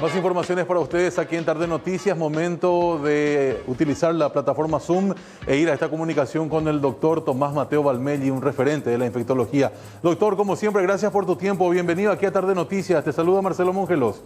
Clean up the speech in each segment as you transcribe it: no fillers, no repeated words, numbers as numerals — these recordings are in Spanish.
Más informaciones para ustedes aquí en Tarde Noticias. Momento de utilizar la plataforma Zoom e ir a esta comunicación con el doctor Tomás Mateo Valmelli, un referente de la infectología. Doctor, como siempre, gracias por tu tiempo. Bienvenido aquí a Tarde Noticias. Te saluda Marcelo Mongelos.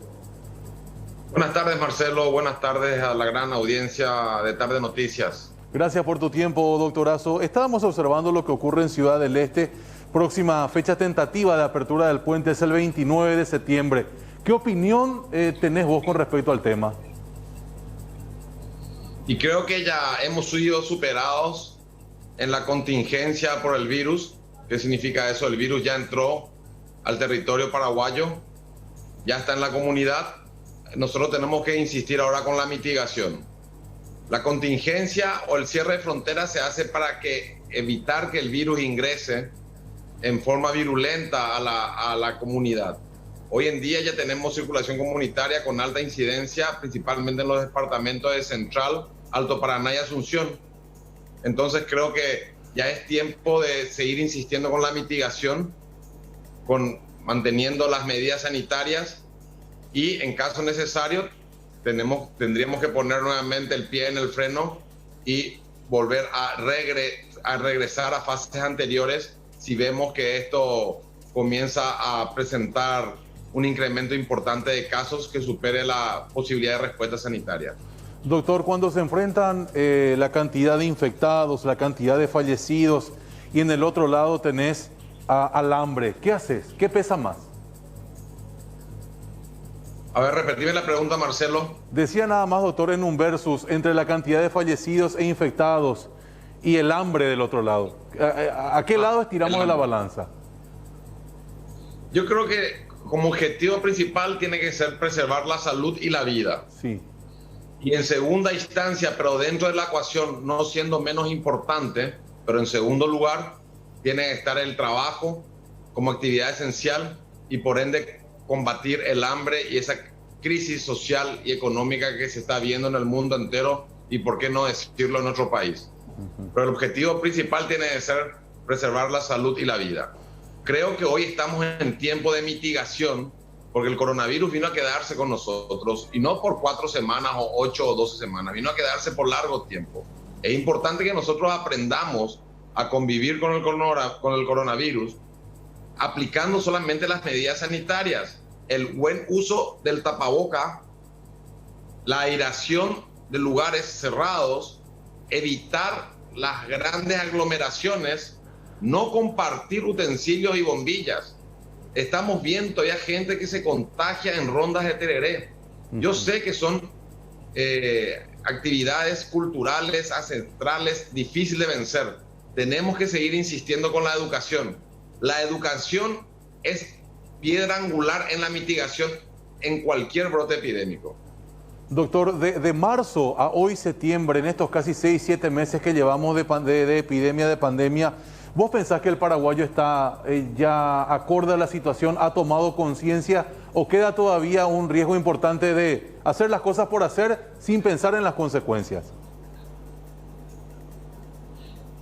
Buenas tardes, Marcelo. Buenas tardes a la gran audiencia de Tarde Noticias. Gracias por tu tiempo, doctorazo. Estábamos observando lo que ocurre en Ciudad del Este. Próxima fecha tentativa de apertura del puente es el 29 de septiembre. ¿Qué opinión tenés vos con respecto al tema? Y creo que ya hemos sido superados en la contingencia por el virus. ¿Qué significa eso? El virus ya entró al territorio paraguayo, ya está en la comunidad. Nosotros tenemos que insistir ahora con la mitigación. La contingencia o el cierre de fronteras se hace para evitar que el virus ingrese en forma virulenta a la comunidad. Hoy en día ya tenemos circulación comunitaria con alta incidencia, principalmente en los departamentos de Central, Alto Paraná y Asunción. Entonces creo que ya es tiempo de seguir insistiendo con la mitigación, manteniendo las medidas sanitarias, y en caso necesario tendríamos que poner nuevamente el pie en el freno y volver a regresar a fases anteriores si vemos que esto comienza a presentar un incremento importante de casos que supere la posibilidad de respuesta sanitaria. Doctor, cuando se enfrentan la cantidad de infectados, la cantidad de fallecidos, y en el otro lado tenés al hambre, ¿qué haces? ¿Qué pesa más? A ver, repetime la pregunta, Marcelo. Decía nada más, doctor, en un versus entre la cantidad de fallecidos e infectados y el hambre del otro lado. ¿A qué lado estiramos de la balanza? Yo creo que como objetivo principal tiene que ser preservar la salud y la vida. Sí. Y en segunda instancia, pero dentro de la ecuación, no siendo menos importante, pero en segundo lugar, tiene que estar el trabajo como actividad esencial y por ende combatir el hambre y esa crisis social y económica que se está viendo en el mundo entero y por qué no decirlo en nuestro país. Pero el objetivo principal tiene que ser preservar la salud y la vida. Creo que hoy estamos en tiempo de mitigación porque el coronavirus vino a quedarse con nosotros y no por 4 semanas o 8 o 12 semanas, vino a quedarse por largo tiempo. Es importante que nosotros aprendamos a convivir con el coronavirus aplicando solamente las medidas sanitarias, el buen uso del tapaboca, la aireación de lugares cerrados, evitar las grandes aglomeraciones, no compartir utensilios y bombillas. Estamos viendo todavía gente que se contagia en rondas de tereré. Yo sé que son actividades culturales, ancestrales, difíciles de vencer. Tenemos que seguir insistiendo con la educación. La educación es piedra angular en la mitigación en cualquier brote epidémico. Doctor, de marzo a hoy septiembre, en estos casi 6-7 meses que llevamos de epidemia, de pandemia, ¿vos pensás que el paraguayo está ya acorde a la situación, ha tomado conciencia o queda todavía un riesgo importante de hacer las cosas por hacer sin pensar en las consecuencias?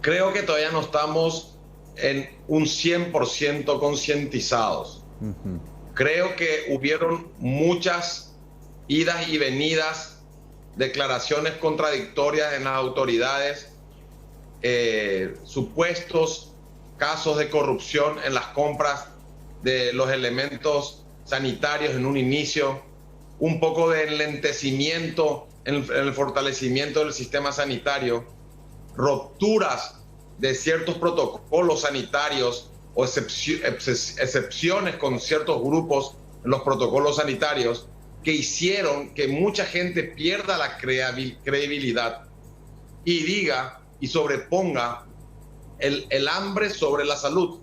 Creo que todavía no estamos en un 100% concientizados. Creo que hubieron muchas idas y venidas, declaraciones contradictorias en las autoridades, supuestos casos de corrupción en las compras de los elementos sanitarios en un inicio, un poco de enlentecimiento en el fortalecimiento del sistema sanitario, rupturas de ciertos protocolos sanitarios o excepciones con ciertos grupos en los protocolos sanitarios que hicieron que mucha gente pierda la credibilidad y diga y sobreponga el hambre sobre la salud.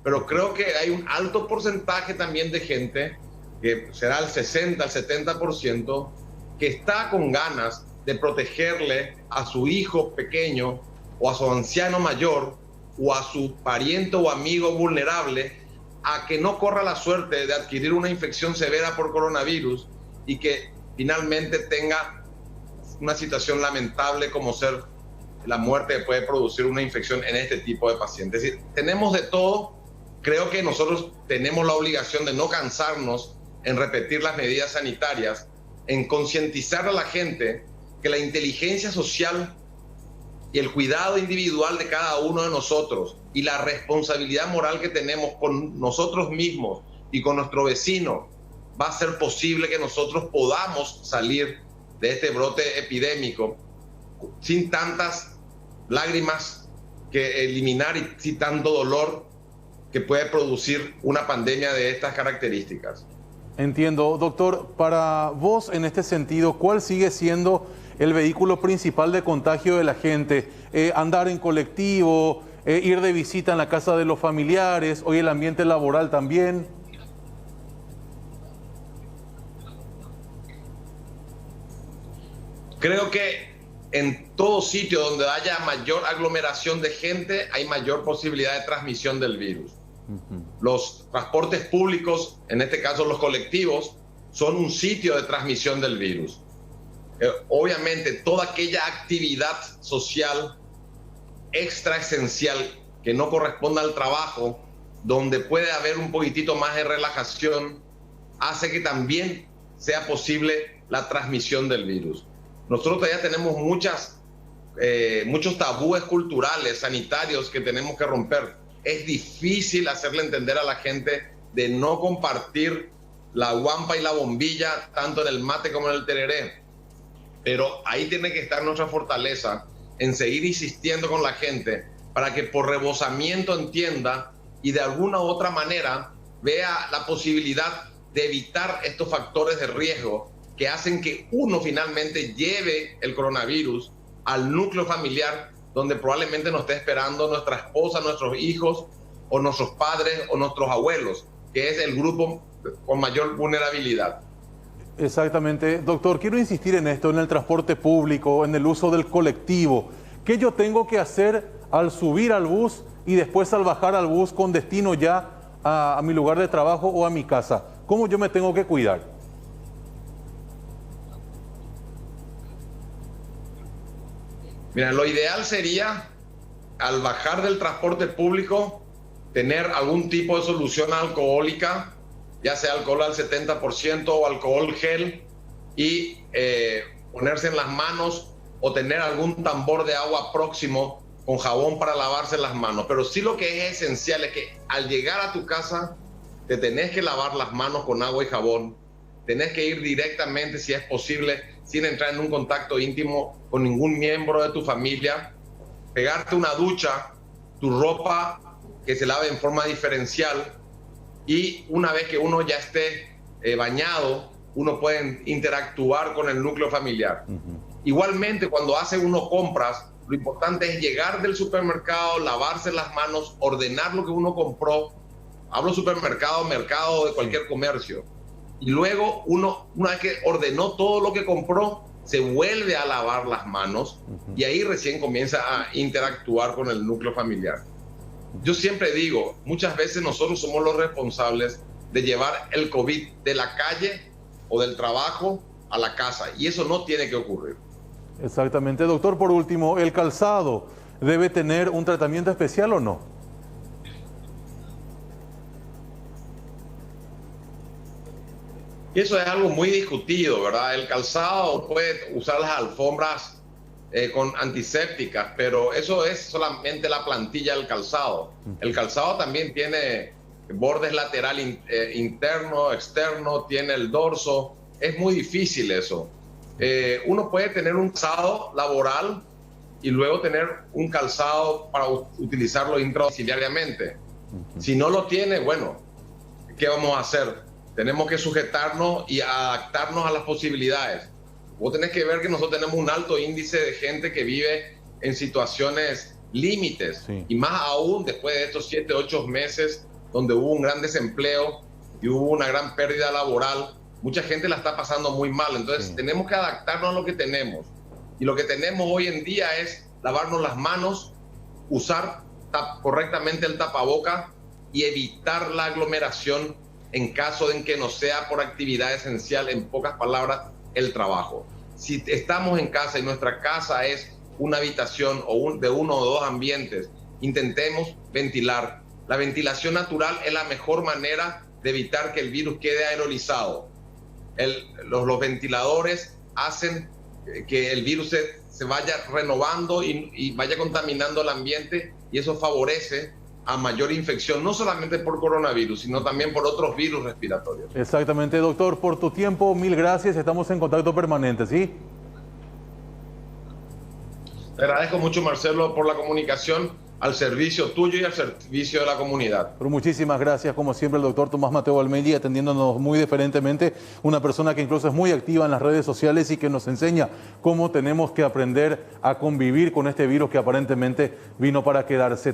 Pero creo que hay un alto porcentaje también de gente, que será el 60, el 70%, que está con ganas de protegerle a su hijo pequeño o a su anciano mayor o a su pariente o amigo vulnerable a que no corra la suerte de adquirir una infección severa por coronavirus y que finalmente tenga una situación lamentable como ser la muerte que puede producir una infección en este tipo de pacientes. Es decir, tenemos de todo. Creo que nosotros tenemos la obligación de no cansarnos en repetir las medidas sanitarias, en concientizar a la gente que la inteligencia social y el cuidado individual de cada uno de nosotros y la responsabilidad moral que tenemos con nosotros mismos y con nuestro vecino va a ser posible que nosotros podamos salir de este brote epidémico sin tantas lágrimas que eliminar y sin tanto dolor que puede producir una pandemia de estas características. Entiendo. Doctor, para vos en este sentido, ¿cuál sigue siendo el vehículo principal de contagio de la gente? Andar en colectivo, ir de visita en la casa de los familiares, hoy el ambiente laboral también. Creo que en todo sitio donde haya mayor aglomeración de gente hay mayor posibilidad de transmisión del virus. Los transportes públicos, en este caso los colectivos, son un sitio de transmisión del virus. Obviamente toda aquella actividad social extra esencial que no corresponda al trabajo, donde puede haber un poquitito más de relajación, hace que también sea posible la transmisión del virus. Nosotros todavía tenemos muchos tabúes culturales, sanitarios que tenemos que romper. Es difícil hacerle entender a la gente de no compartir la guampa y la bombilla, tanto en el mate como en el tereré. Pero ahí tiene que estar nuestra fortaleza en seguir insistiendo con la gente para que por rebosamiento entienda y de alguna u otra manera vea la posibilidad de evitar estos factores de riesgo que hacen que uno finalmente lleve el coronavirus al núcleo familiar, donde probablemente nos esté esperando nuestra esposa, nuestros hijos, o nuestros padres, o nuestros abuelos, que es el grupo con mayor vulnerabilidad. Exactamente. Doctor, quiero insistir en esto, en el transporte público, en el uso del colectivo. ¿Qué yo tengo que hacer al subir al bus y después al bajar al bus con destino ya a mi lugar de trabajo o a mi casa? ¿Cómo yo me tengo que cuidar? Mira, lo ideal sería, al bajar del transporte público, tener algún tipo de solución alcohólica, ya sea alcohol al 70% o alcohol gel, y ponerse en las manos o tener algún tambor de agua próximo con jabón para lavarse las manos. Pero sí lo que es esencial es que al llegar a tu casa te tenés que lavar las manos con agua y jabón. Tenés que ir directamente, si es posible, sin entrar en un contacto íntimo con ningún miembro de tu familia. Pegarte una ducha, tu ropa que se lave en forma diferencial, y una vez que uno ya esté bañado, uno puede interactuar con el núcleo familiar. Igualmente, cuando hace uno compras, lo importante es llegar del supermercado, lavarse las manos, ordenar lo que uno compró. Hablo supermercado, mercado, de cualquier comercio. Y luego uno, una vez que ordenó todo lo que compró, se vuelve a lavar las manos y ahí recién comienza a interactuar con el núcleo familiar. Yo siempre digo, muchas veces nosotros somos los responsables de llevar el COVID de la calle o del trabajo a la casa, y eso no tiene que ocurrir. Exactamente. Doctor, por último, ¿el calzado debe tener un tratamiento especial o no? Y eso es algo muy discutido, ¿verdad? El calzado puede usar las alfombras con antisépticas, pero eso es solamente la plantilla del calzado. El calzado también tiene bordes lateral interno, externo, tiene el dorso. Es muy difícil eso. Uno puede tener un calzado laboral y luego tener un calzado para utilizarlo intradomiciliariamente. Si no lo tiene, bueno, ¿qué vamos a hacer? Tenemos que sujetarnos y adaptarnos a las posibilidades. Vos tenés que ver que nosotros tenemos un alto índice de gente que vive en situaciones límites, sí. Y más aún después de estos 7, 8 meses donde hubo un gran desempleo y hubo una gran pérdida laboral. Mucha gente la está pasando muy mal, entonces sí. Tenemos que adaptarnos a lo que tenemos. Y lo que tenemos hoy en día es lavarnos las manos, usar correctamente el tapaboca y evitar la aglomeración en caso de que no sea por actividad esencial, en pocas palabras, el trabajo. Si estamos en casa y nuestra casa es una habitación o de uno o dos ambientes, intentemos ventilar. La ventilación natural es la mejor manera de evitar que el virus quede aerolizado. los ventiladores hacen que el virus se vaya renovando y vaya contaminando el ambiente, y eso favorece a mayor infección, no solamente por coronavirus, sino también por otros virus respiratorios. Exactamente, doctor, por tu tiempo, mil gracias, estamos en contacto permanente, ¿sí? Te agradezco mucho, Marcelo, por la comunicación al servicio tuyo y al servicio de la comunidad. Pero muchísimas gracias, como siempre, el doctor Tomás Mateo Almeida, atendiéndonos muy diferentemente, una persona que incluso es muy activa en las redes sociales y que nos enseña cómo tenemos que aprender a convivir con este virus que aparentemente vino para quedarse.